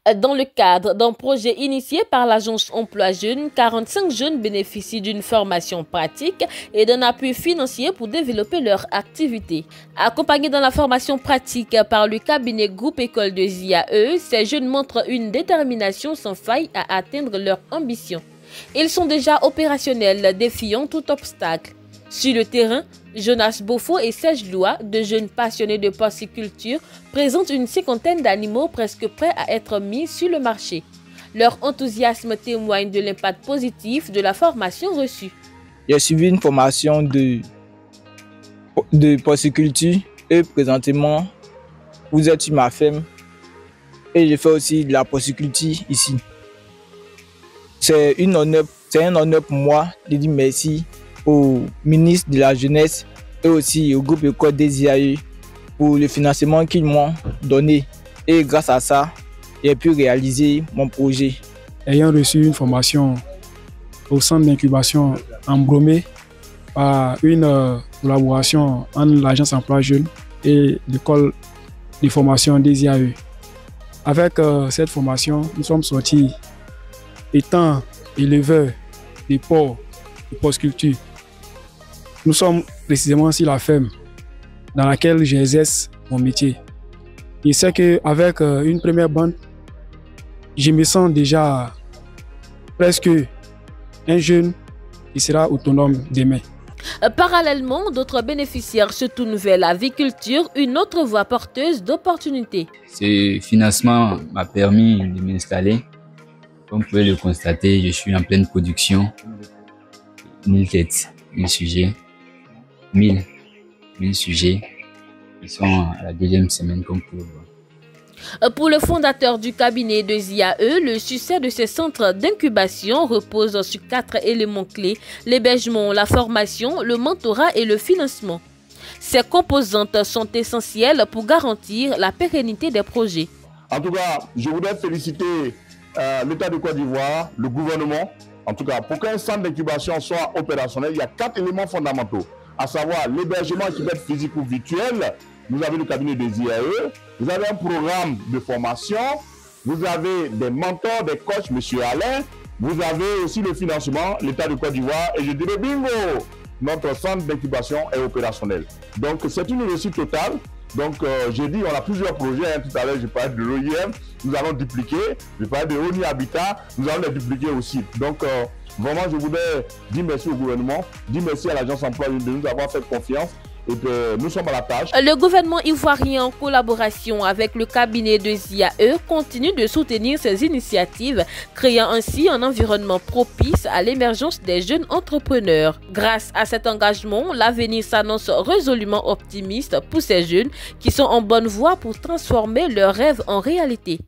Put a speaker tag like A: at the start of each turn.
A: Dans le cadre d'un projet initié par l'agence Emploi Jeunes, 45 jeunes bénéficient d'une formation pratique et d'un appui financier pour développer leur activité. Accompagnés dans la formation pratique par le cabinet Groupe École de ZIAE, ces jeunes montrent une détermination sans faille à atteindre leur ambition. Ils sont déjà opérationnels, défiant tout obstacle. Sur le terrain, Jonas Bofo et Serge Loua, deux jeunes passionnés de porciculture, présentent une cinquantaine d'animaux presque prêts à être mis sur le marché. Leur enthousiasme témoigne de l'impact positif de la formation reçue.
B: J'ai suivi une formation de porciculture et présentement, vous êtes sur ma ferme et je fais aussi de la porciculture ici. C'est un honneur pour moi de dire merci au ministre de la Jeunesse et aussi au groupe École des ZIAE pour le financement qu'ils m'ont donné. Et grâce à ça, j'ai pu réaliser mon projet.
C: Ayant reçu une formation au centre d'incubation Embromé par une collaboration entre l'agence Emploi Jeunes et l'école de formation des ZIAE. Avec cette formation, nous sommes sortis étant éleveurs de porcs de porciculture. Nous sommes précisément sur la ferme dans laquelle j'exerce mon métier. Je sais qu'avec une première bande, je me sens déjà presque un jeune qui sera autonome demain.
A: Parallèlement, d'autres bénéficiaires se tournent vers l'aviculture, une autre voie porteuse d'opportunités.
D: Ce financement m'a permis de m'installer. Comme vous pouvez le constater, je suis en pleine production. 1000 têtes, 1000 sujets. 1000 sujets qui sont à la deuxième semaine comme vous le voyez.
A: Pour le fondateur du cabinet de ZIAE, le succès de ces centres d'incubation repose sur 4 éléments clés: l'hébergement, la formation, le mentorat et le financement. Ces composantes sont essentielles pour garantir la pérennité des projets.
E: En tout cas, je voudrais féliciter l'État de Côte d'Ivoire, le gouvernement. En tout cas, pour qu'un centre d'incubation soit opérationnel, il y a 4 éléments fondamentaux, à savoir l'hébergement qui peut être physique ou virtuel. Vous avez le cabinet des ZIAE, vous avez un programme de formation, vous avez des mentors, des coachs, M. Alain, vous avez aussi le financement, l'État de Côte d'Ivoire, et je dirais bingo, notre centre d'incubation est opérationnel. Donc c'est une réussite totale. Donc j'ai dit, on a plusieurs projets, tout à l'heure j'ai parlé de l'OIM, nous allons dupliquer, j'ai parlé de ONI Habitat, nous allons les dupliquer aussi. Donc vraiment je voudrais dire merci au gouvernement, dire merci à l'agence Emploi de nous avoir fait confiance. Et que nous sommes à la tâche.
A: Le gouvernement ivoirien, en collaboration avec le cabinet de ZIAE, continue de soutenir ces initiatives, créant ainsi un environnement propice à l'émergence des jeunes entrepreneurs. Grâce à cet engagement, l'avenir s'annonce résolument optimiste pour ces jeunes qui sont en bonne voie pour transformer leurs rêves en réalité.